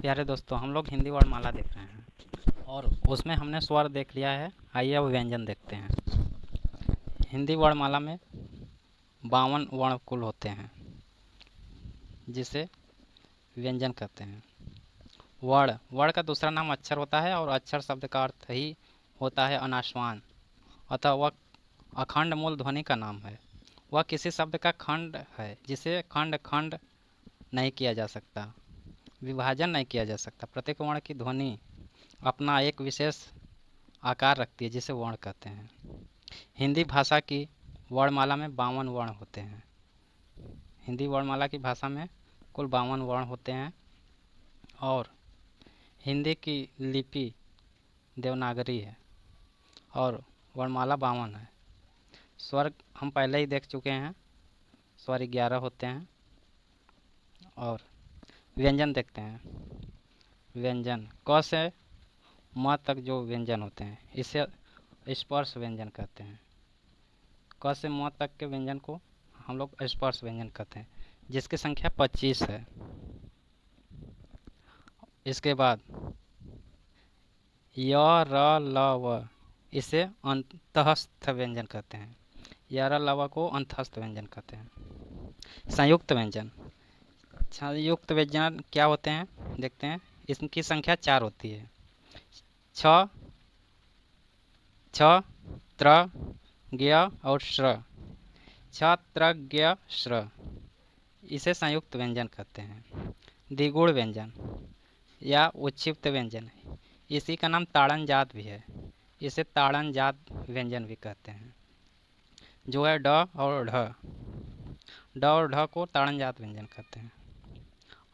प्यारे दोस्तों, हम लोग हिंदी वर्णमाला देख रहे हैं और उसमें हमने स्वर देख लिया है। आइए अब व्यंजन देखते हैं। हिंदी वर्णमाला में 52 वर्ण कुल होते हैं, जिसे व्यंजन कहते हैं। वर्ण वर्ण का दूसरा नाम अक्षर होता है और अक्षर शब्द का अर्थ ही होता है अनास्वान, अतः वह अखंड मूल ध्वनि का नाम है। वह किसी शब्द का खंड है जिसे खंड खंड नहीं किया जा सकता, विभाजन नहीं किया जा सकता। प्रत्येक वर्ण की ध्वनि अपना एक विशेष आकार रखती है, जिसे वर्ण कहते हैं। हिंदी भाषा की वर्णमाला में 52 वर्ण होते हैं। हिंदी वर्णमाला की भाषा में कुल 52 वर्ण होते हैं और हिंदी की लिपि देवनागरी है और वर्णमाला 52 है। स्वर हम पहले ही देख चुके हैं, स्वर 11 होते हैं। और व्यंजन देखते हैं। व्यंजन क से म तक जो व्यंजन होते हैं, इसे स्पर्श व्यंजन कहते हैं। क से म तक के व्यंजन को हम लोग स्पर्श व्यंजन कहते हैं, जिसकी संख्या 25 है। इसके बाद य र ल व, इसे अंतःस्थ व्यंजन कहते हैं। य र ल व को अंतःस्थ व्यंजन कहते हैं। संयुक्त व्यंजन संयुक्त व्यंजन क्या होते हैं देखते हैं। इसकी संख्या 4 होती है। छ, छ, त्र, ज्ञ और श्र। छ, त्र, ज्ञ, श्र, इसे संयुक्त व्यंजन कहते हैं। द्विगुण व्यंजन या उच्छिष्ट व्यंजन, इसी का नाम ताड़न जात भी है। इसे ताड़न जात व्यंजन भी कहते हैं, जो है ड और ढ। ड और ढ को ताड़न जात व्यंजन कहते हैं।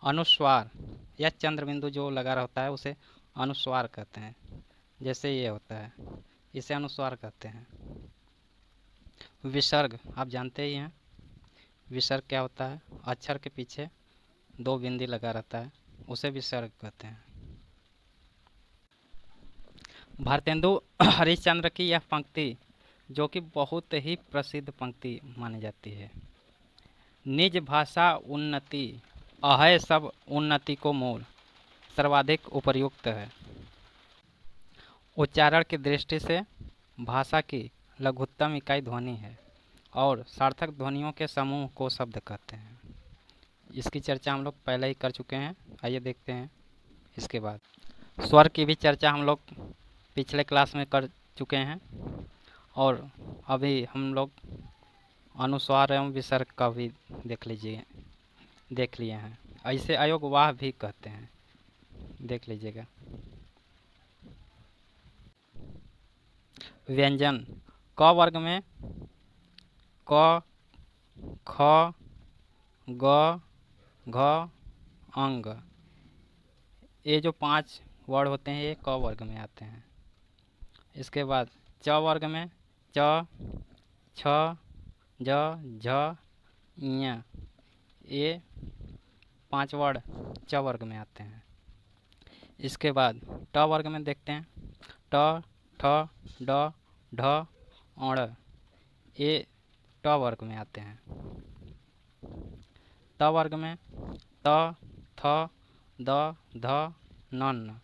अनुस्वार या चंद्र बिंदु जो लगा रहता है उसे अनुस्वार कहते हैं। जैसे ये होता है, इसे अनुस्वार कहते हैं। विसर्ग आप जानते ही हैं। विसर्ग क्या होता है? अक्षर के पीछे 2 बिंदी लगा रहता है, उसे विसर्ग कहते हैं। भारतेंदु हरिश्चंद्र की यह पंक्ति, जो कि बहुत ही प्रसिद्ध पंक्ति मानी जाती है। निज भाषा उन्नति, अहै सब उन्नति को मूल, सर्वाधिक उपयुक्त है। उच्चारण की दृष्टि से भाषा की लघुत्तम इकाई ध्वनि है और सार्थक ध्वनियों के समूह को शब्द कहते हैं। इसकी चर्चा हम लोग पहले ही कर चुके हैं। आइए देखते हैं इसके बाद। स्वर की भी चर्चा हम लोग पिछले क्लास में कर चुके हैं और अभी हम लोग अनुस्वार एवं विसर्ग का भी देख लिए हैं। ऐसे अयोग वाह भी कहते हैं, देख लीजिएगा। व्यंजन क वर्ग में क, ख, ग, घ, अंग, ये जो 5 वर्ड होते हैं ये क वर्ग में आते हैं। इसके बाद च वर्ग में च, छ, ज, झ, ञ, ये 5 वर्ड च वर्ग में आते हैं। इसके बाद ट वर्ग में देखते हैं ट, ठ, ड, ढ, अण, ये ट वर्ग में आते हैं। त वर्ग में त, थ, द, ध, नन,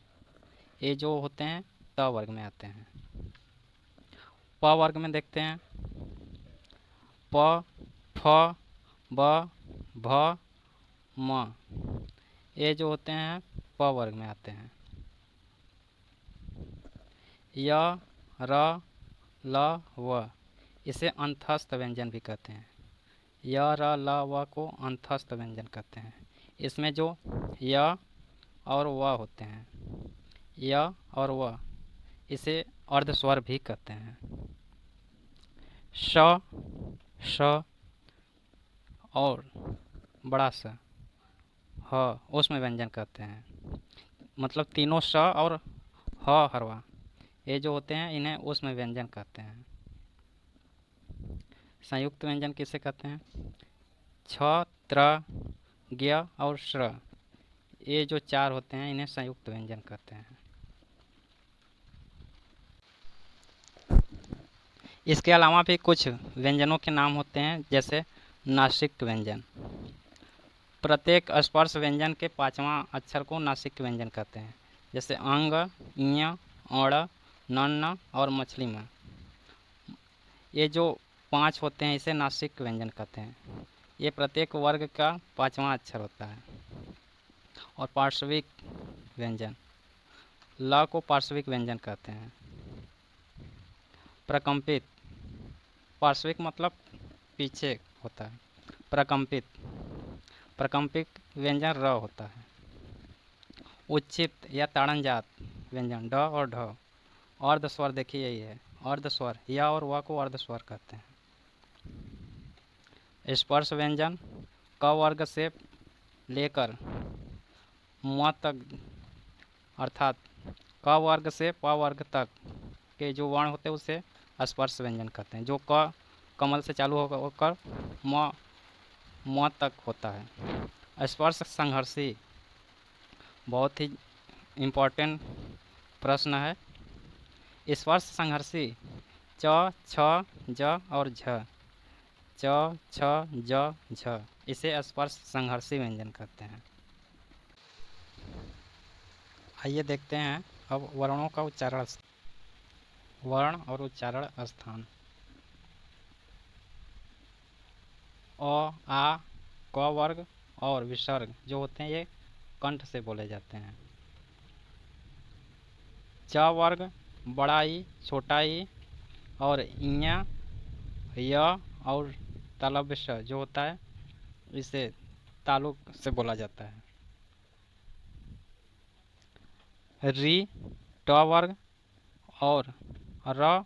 ये जो होते हैं त वर्ग में आते हैं। प वर्ग में देखते हैं प, फ, ब, भ, म, ये जो होते हैं प वर्ग में आते हैं। य, र, ल, व, इसे अंतःस्थ व्यंजन भी कहते हैं। य, र, ल, व को अंतःस्थ व्यंजन कहते हैं। इसमें जो य और व होते हैं, य और व, इसे अर्धस्वर भी कहते हैं। श, श और बड़ा स, ह, उसमें व्यंजन कहते हैं। मतलब तीनों स और ह हरवा, ये जो होते हैं इन्हें उसमें व्यंजन कहते हैं। संयुक्त व्यंजन किसे कहते हैं? छ, त्र, ज्ञ और श्र, ये जो 4 होते हैं इन्हें संयुक्त व्यंजन कहते हैं। इसके अलावा भी कुछ व्यंजनों के नाम होते हैं, जैसे नासिक व्यंजन। प्रत्येक स्पर्श व्यंजन के पांचवा अक्षर को नासिक व्यंजन कहते हैं, जैसे अंग, ञ, अण, नन्न और मछली में। ये जो पांच होते हैं इसे नासिक व्यंजन कहते हैं। ये प्रत्येक वर्ग का पांचवा अक्षर होता है। और पार्श्विक व्यंजन, ल को पार्श्विक व्यंजन कहते हैं। प्रकंपित, पार्श्विक मतलब पीछे होता है। प्रकंपित, प्रकंपित व्यंजन र होता है। उच्चित या ताड़नजात व्यंजन ड और ढ। अर्ध स्वर देखिए यही है, अर्ध स्वर, या और व को अर्ध स्वर कहते हैं। स्पर्श व्यंजन क वर्ग से लेकर म तक, अर्थात क वर्ग से प वर्ग तक के जो वर्ण होते हैं उसे स्पर्श व्यंजन कहते हैं। जो क कमल से चालू होकर म तक होता है। स्पर्श संघर्षी, बहुत ही इम्पोर्टेंट प्रश्न है। स्पर्श संघर्षी च, छ, ज और झ, च, छ, ज, झ, इसे स्पर्श संघर्षी व्यंजन कहते हैं। आइए देखते हैं अब वर्णों का उच्चारण, वर्ण और उच्चारण स्थान। अ, आ, क वर्ग और विसर्ग जो होते हैं ये कंठ से बोले जाते हैं। च वर्ग बड़ा ई, छोटा ई और ञ, य और तालव्य श जो होता है इसे तालु से बोला जाता है। री, ट वर्ग और र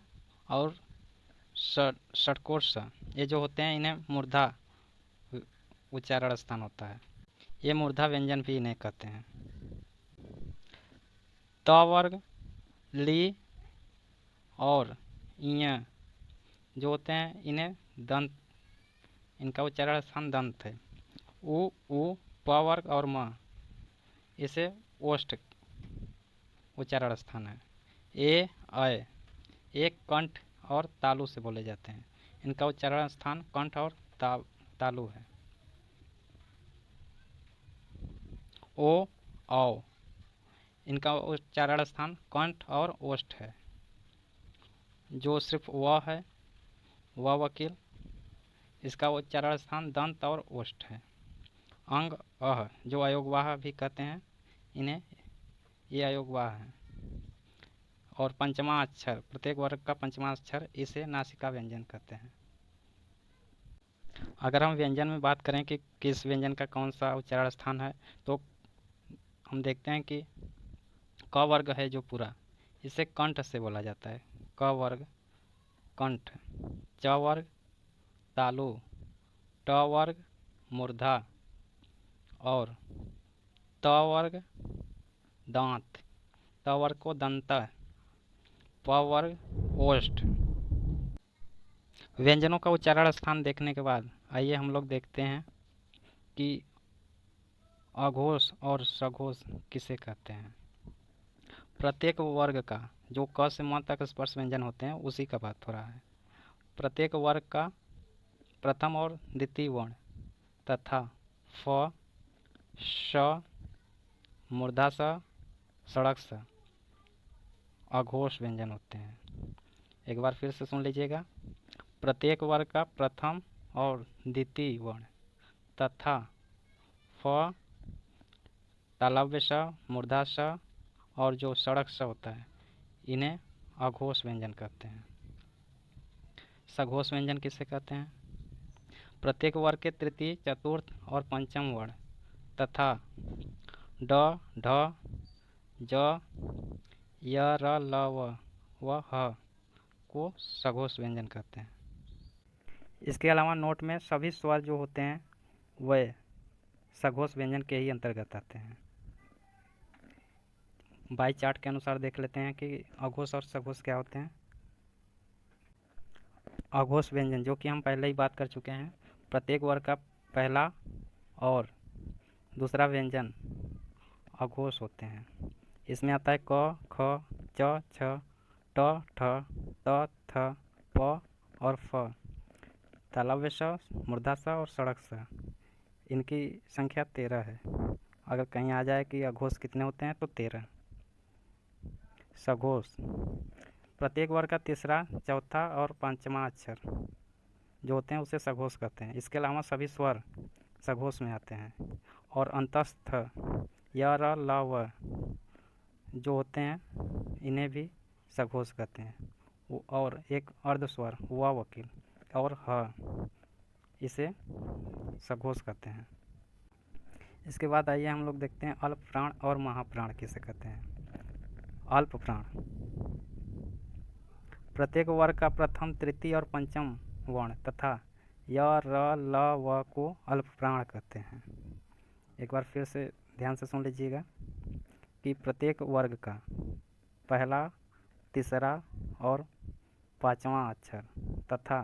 और षटकोर स ये जो होते हैं इन्हें मूर्धा उच्चारण स्थान होता है। ये मूर्धा व्यंजन भी इन्हें कहते हैं। त वर्ग, ली और ञ जो होते हैं इन्हें दंत, इनका उच्चारण स्थान दंत है। उ, प वर्ग और म इसे ओष्ठ उच्चारण स्थान है। ए, अय एक कंठ और तालु से बोले जाते हैं। इनका उच्चारण स्थान कंठ और तालु है। ओ, औ इनका उच्चारण स्थान कंठ और ओष्ठ है। जो सिर्फ व है, व वकील, इसका उच्चारण स्थान दंत और ओष्ठ है। अंग, अह जो अयोगवाह भी कहते हैं इन्हें, ये अयोगवाह है। और पंचमा अक्षर, प्रत्येक वर्ग का पंचमा अक्षर, इसे नासिका व्यंजन कहते हैं। अगर हम व्यंजन में बात करें कि किस व्यंजन का कौन सा उच्चारण स्थान है, तो हम देखते हैं कि क वर्ग है जो पूरा, इसे कंठ से बोला जाता है। क वर्ग कंठ, च वर्ग तालु, ट वर्ग मूर्धा और त वर्ग दांत, त वर्ग को दंत, प वर्ग ओष्ठ। व्यंजनों का उच्चारण स्थान देखने के बाद आइए हम लोग देखते हैं कि अघोष और सघोष किसे कहते हैं। प्रत्येक वर्ग का जो क से म तक स्पर्श व्यंजन होते हैं उसी का बात हो रहा है। प्रत्येक वर्ग का प्रथम और द्वितीय वर्ण तथा फ, श, मूर्धा स, सड़क स अघोष व्यंजन होते हैं। एक बार फिर से सुन लीजिएगा। प्रत्येक वर्ग का प्रथम और द्वितीय वर्ण तथा फ, तालव्य स, मूर्धा स और जो सड़क स होता है इन्हें अघोष व्यंजन कहते हैं। सघोष व्यंजन किसे कहते हैं? प्रत्येक वर्ग के तृतीय, चतुर्थ और पंचम वर्ण तथा ड, ढ, ज, य, र, ल, व ह को सघोष व्यंजन कहते हैं। इसके अलावा नोट में सभी स्वर जो होते हैं वे सघोष व्यंजन के ही अंतर्गत आते हैं। बाई चार्ट के अनुसार देख लेते हैं कि अघोष और सघोष क्या होते हैं। अघोष व्यंजन जो कि हम पहले ही बात कर चुके हैं, प्रत्येक वर्ग का पहला और दूसरा व्यंजन अघोष होते हैं। इसमें आता है क, ख, च, छ, ट, ठ, त, थ, प और फ, तालव्य स, मूर्धा स और सड़क स। इनकी संख्या 13 है। अगर कहीं आ जाए कि अघोष कितने होते हैं तो 13। सघोष प्रत्येक वर्ग का तीसरा, चौथा और पांचवा अक्षर जो होते हैं उसे सघोष कहते हैं। इसके अलावा सभी स्वर सघोष में आते हैं। और अंतस्थ य, र, ल, व जो होते हैं इन्हें भी सघोष कहते हैं। और एक अर्ध स्वर व, वकील और ह इसे सघोष कहते हैं। इसके बाद आइए हम लोग देखते हैं अल्प प्राण और महाप्राण किसे कहते हैं। अल्प प्राण प्रत्येक वर्ग का प्रथम, तृतीय और पंचम वर्ण तथा य, र, ल, व को अल्प प्राण कहते हैं। एक बार फिर से ध्यान से सुन लीजिएगा कि प्रत्येक वर्ग का पहला, तीसरा और पांचवा अक्षर तथा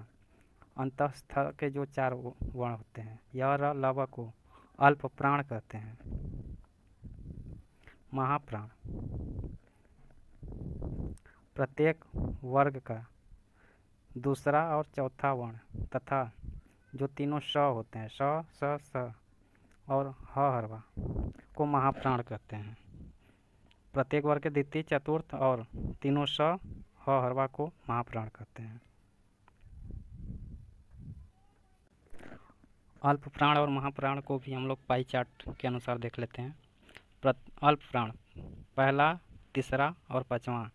अंतस्थ के जो 4 वर्ण होते हैं य, र, ल, व को अल्प प्राण कहते हैं। महाप्राण प्रत्येक वर्ग का दूसरा और चौथा वर्ण तथा जो तीनों स होते हैं स, स, स और ह हरवा को महाप्राण कहते हैं। प्रत्येक वर्ग के द्वितीय, चतुर्थ और तीनों स, ह हरवा को महाप्राण कहते हैं। अल्प प्राण और महाप्राण को भी हम लोग पाई चार्ट के अनुसार देख लेते हैं। अल्प प्राण पहला, तीसरा और पांचवा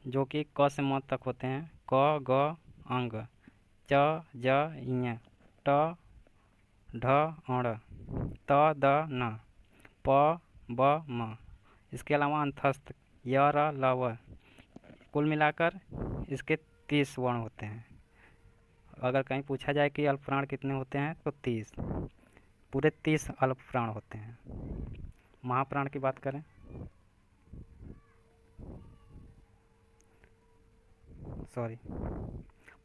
जो कि क से म तक होते हैं। क, ग, अंग, च, ज, ञ, ट, ढ, अण, त, द, न, प, ब, म। इसके अलावा अंतस्थ य, र, ल, व कुल मिलाकर इसके 30 वर्ण होते हैं। अगर कहीं पूछा जाए कि अल्प प्राण कितने होते हैं तो 30, पूरे 30 अल्प प्राण होते हैं। महाप्राण की बात करें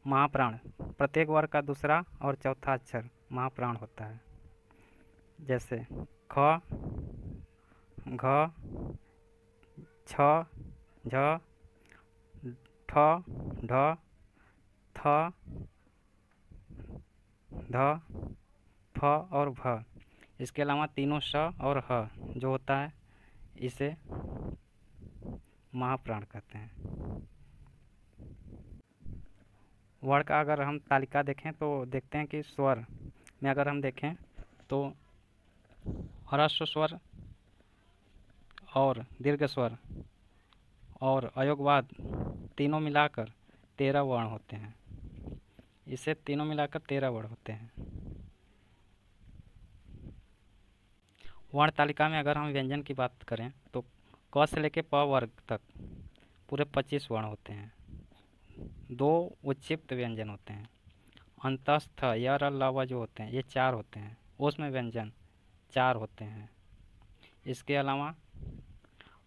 महाप्राण प्रत्येक वर्ग का दूसरा और चौथा अक्षर महाप्राण होता है। जैसे ख, घ, छ, झ, ठ, ढ, थ, ध, फ और भ। इसके अलावा तीनों स और ह जो होता है इसे महाप्राण कहते हैं। वर्ण का अगर हम तालिका देखें तो देखते हैं कि स्वर में अगर हम देखें तो ह्रस्व स्वर और दीर्घ स्वर और अयोगवाद तीनों मिलाकर 13 वर्ण होते हैं। इसे तीनों मिलाकर 13 वर्ण होते हैं। वर्ण तालिका में अगर हम व्यंजन की बात करें तो क से लेकर प वर्ग तक पूरे 25 वर्ण होते हैं। 2 उच्चिप्त व्यंजन होते हैं। अंतस्थ य, र, ल, व जो होते हैं ये 4 होते हैं। उसमें व्यंजन 4 होते हैं। इसके अलावा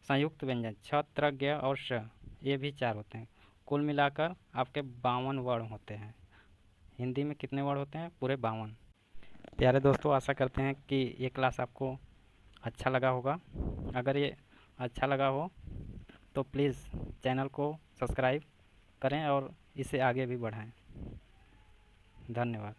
संयुक्त व्यंजन छ, त्र, ज्ञ और श ये भी 4 होते हैं। कुल मिलाकर आपके 52 वर्ण होते हैं। हिंदी में कितने वर्ण होते हैं? पूरे 52। प्यारे दोस्तों, आशा करते हैं कि ये क्लास आपको अच्छा लगा होगा। अगर ये अच्छा लगा हो तो प्लीज़ चैनल को सब्सक्राइब करें और इसे आगे भी बढ़ाएं। धन्यवाद।